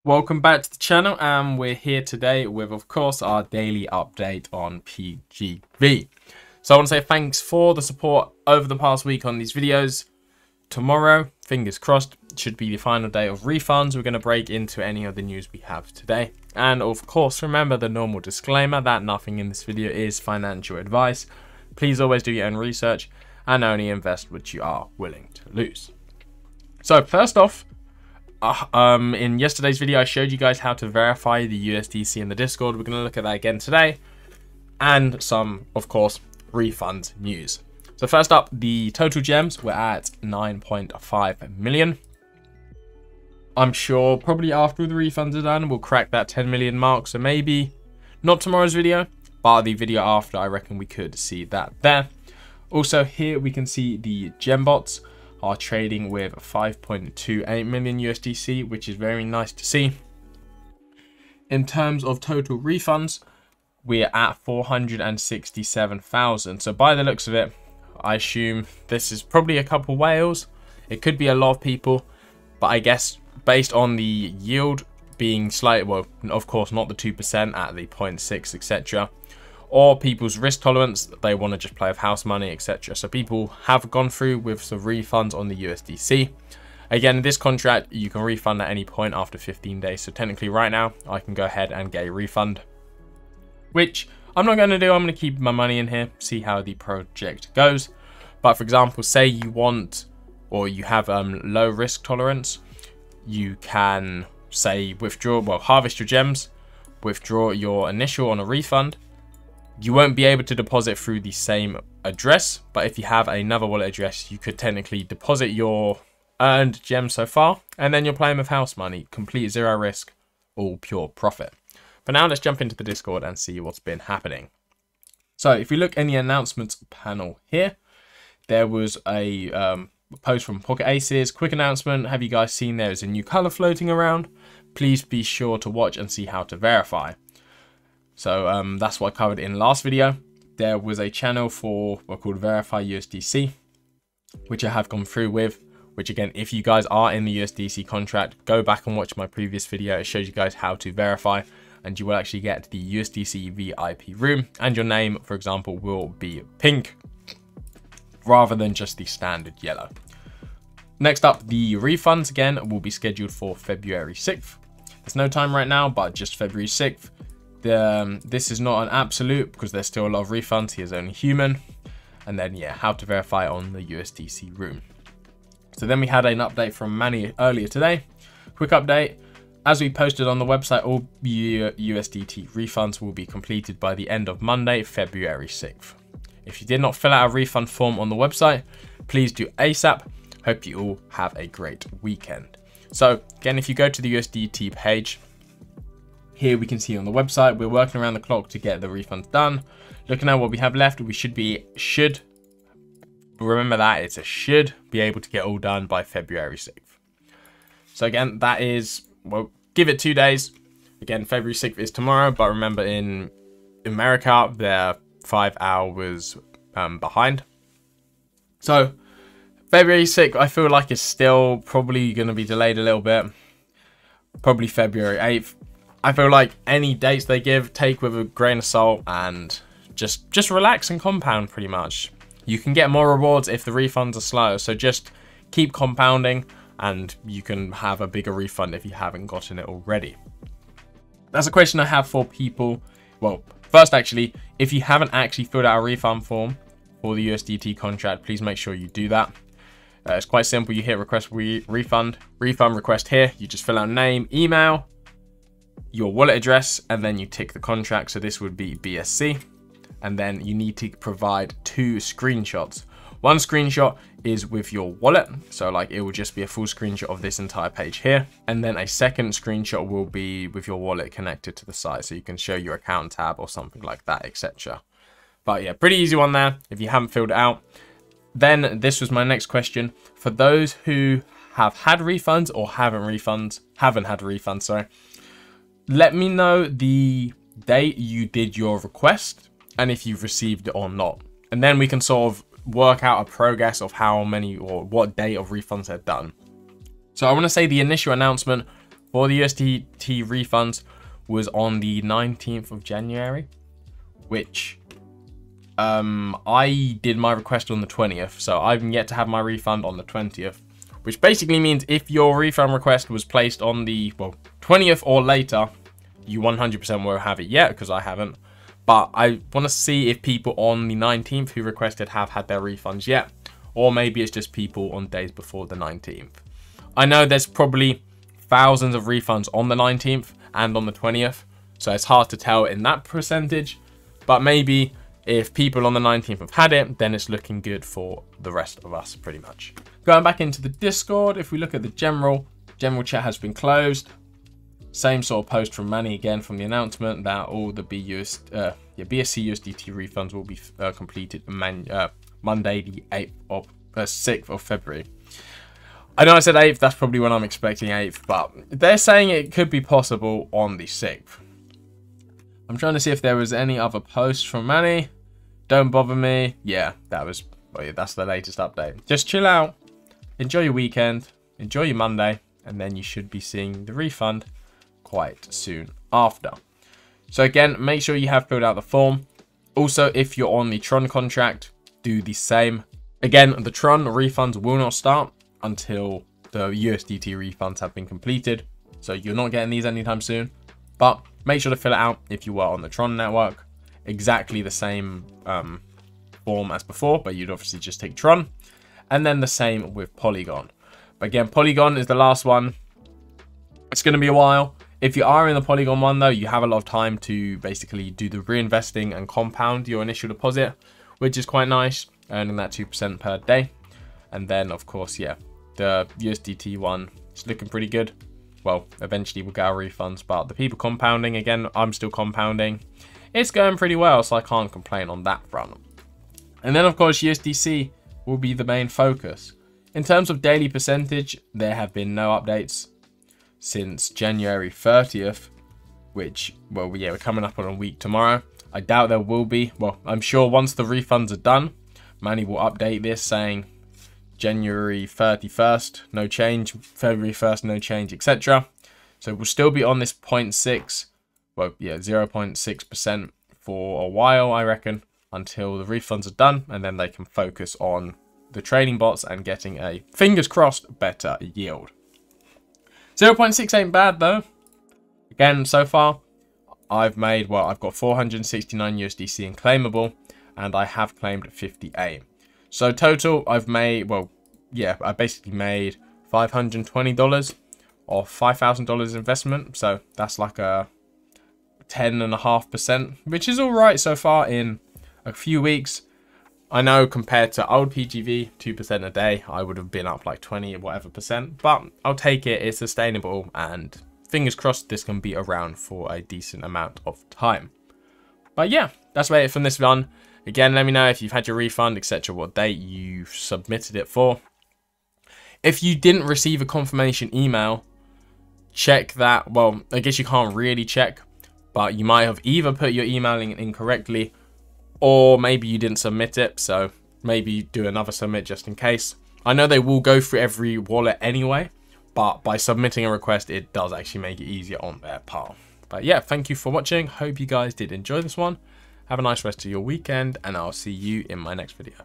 Welcome back to the channel, and we're here today with, of course, our daily update on PGV. So I want to say thanks for the support over the past week on these videos. Tomorrow, fingers crossed, should be the final day of refunds. We're going to break into any of the news we have today. And of course, remember the normal disclaimer that nothing in this video is financial advice. Please always do your own research and only invest what you are willing to lose. So first off, in yesterday's video, I showed you guys how to verify the USDC in the Discord. We're going to look at that again today, and some, of course, refund news. So first up, the total gems were at 9.5 million. I'm sure probably after the refunds are done, we'll crack that 10 million mark. So maybe not tomorrow's video, but the video after, I reckon we could see that there. Also here we can see the gem bots are trading with 5.28 million USDC, which is very nice to see. In terms of total refunds, we're at 467,000. So by the looks of it, I assume this is probably a couple whales. It could be a lot of people, but I guess based on the yield being slightly, well, of course, not the 2% at the 0.6, etc. or people's risk tolerance, they want to just play with house money, etc. So people have gone through with some refunds on the USDC. Again, this contract, you can refund at any point after 15 days. So technically right now, I can go ahead and get a refund, which I'm not going to do. I'm going to keep my money in here, see how the project goes. But for example, say you want, or you have low risk tolerance, you can say withdraw, well, harvest your gems, withdraw your initial on a refund. You won't be able to deposit through the same address, but if you have another wallet address, you could technically deposit your earned gems so far, and then you're playing with house money, complete zero risk, all pure profit. But now let's jump into the Discord and see what's been happening. So if we look in the announcements panel here, there was a post from Pocket Aces, quick announcement. Have you guys seen there is a new color floating around? Please be sure to watch and see how to verify. So that's what I covered in last video. There was a channel for what's called Verify USDC, which I have gone through with, which again, if you guys are in the USDC contract, go back and watch my previous video. It shows you guys how to verify, and you will actually get the USDC VIP room, and your name, for example, will be pink rather than just the standard yellow. Next up, the refunds again will be scheduled for February 6th. There's no time right now, but just February 6th. This is not an absolute because there's still a lot of refunds. He is only human. And then, yeah, how to verify on the USDC room. So then we had an update from Manny earlier today. Quick update. As we posted on the website, all USDT refunds will be completed by the end of Monday, February 6th. If you did not fill out a refund form on the website, please do ASAP. Hope you all have a great weekend. So again, if you go to the USDT page, here we can see on the website, we're working around the clock to get the refunds done. Looking at what we have left, we should remember that it's a should be able to get all done by February 6th. So again, that is, well, give it 2 days. Again, February 6th is tomorrow, but remember in America, they're 5 hours behind. So February 6th, I feel like it's still probably going to be delayed a little bit. Probably February 8th. I feel like any dates they give, take with a grain of salt and just relax and compound pretty much. You can get more rewards if the refunds are slow, so just keep compounding and you can have a bigger refund if you haven't gotten it already. That's a question I have for people. Well, first actually, if you haven't actually filled out a refund form for the USDT contract, please make sure you do that. It's quite simple. You hit request refund request here. You just fill out name, email, your wallet address, and then you tick the contract. So this would be BSC, and then you need to provide 2 screenshots. One screenshot is with your wallet, so like it will just be a full screenshot of this entire page here, and then a second screenshot will be with your wallet connected to the site, so you can show your account tab or something like that, etc. But yeah, pretty easy one there if you haven't filled it out. Then this was my next question for those who have had refunds or haven't had refunds, sorry. Let me know the date you did your request and if you've received it or not. And then we can sort of work out a progress of how many or what date of refunds they've done. So I want to say the initial announcement for the USDT refunds was on the 19th of January, which I did my request on the 20th, so I've yet to have my refund on the 20th, which basically means if your refund request was placed on the 20th or later, you 100% won't have it yet, because I haven't. But I want to see if people on the 19th who requested have had their refunds yet, or maybe it's just people on days before the 19th. I know there's probably thousands of refunds on the 19th and on the 20th, so it's hard to tell in that percentage, but maybe if people on the 19th have had it, then it's looking good for the rest of us, pretty much. Going back into the Discord, if we look at the general chat has been closed. Same sort of post from Manny again from the announcement that all the BSC USDT refunds will be completed Monday, the 6th of February. I know I said 8th, that's probably when I'm expecting 8th, but they're saying it could be possible on the 6th. I'm trying to see if there was any other posts from Manny. Don't bother me. Yeah, that's the latest update. Just chill out, enjoy your weekend, enjoy your Monday, and then you should be seeing the refund quite soon after. So again, make sure you have filled out the form. Also, if you're on the Tron contract, do the same. Again, the Tron refunds will not start until the USDT refunds have been completed. So you're not getting these anytime soon. But make sure to fill it out if you are on the Tron network. Exactly the same form as before, but you'd obviously just take Tron. And then the same with Polygon. But again, Polygon is the last one. It's going to be a while. If you are in the Polygon one, though, you have a lot of time to basically do the reinvesting and compound your initial deposit, which is quite nice, earning that 2% per day. And then, of course, yeah, the USDT one is looking pretty good. Well, eventually we'll get our refunds, but the people compounding, again, I'm still compounding. It's going pretty well, so I can't complain on that front. And then, of course, USDC will be the main focus. In terms of daily percentage, there have been no updates since January 30th, which, well, yeah, we're coming up on a week tomorrow. I doubt there will be. Well, I'm sure once the refunds are done, Manny will update this saying January 31st, no change, February 1st, no change, etc. So we'll still be on this 0.6, well, yeah, 0.6% for a while, I reckon, until the refunds are done, and then they can focus on the trading bots and getting a, fingers crossed, better yield. 0.6 ain't bad though. Again, so far, I've got 469 USDC in claimable, and I have claimed 58. So total, I've made, well, yeah, I basically made $520 off $5,000 investment. So that's like a 10.5%, which is all right so far in a few weeks. I know compared to old PGV, 2% a day, I would have been up like 20 or whatever percent, but I'll take it. It's sustainable, and fingers crossed this can be around for a decent amount of time. But yeah, that's about it from this one. Again, let me know if you've had your refund, etc., what date you submitted it for. If you didn't receive a confirmation email, check that. Well, I guess you can't really check, but you might have either put your email in incorrectly, or maybe you didn't submit it, so maybe do another submit just in case. I know they will go through every wallet anyway, but by submitting a request, it does actually make it easier on their part. But yeah, thank you for watching. Hope you guys did enjoy this one. Have a nice rest of your weekend, and I'll see you in my next video.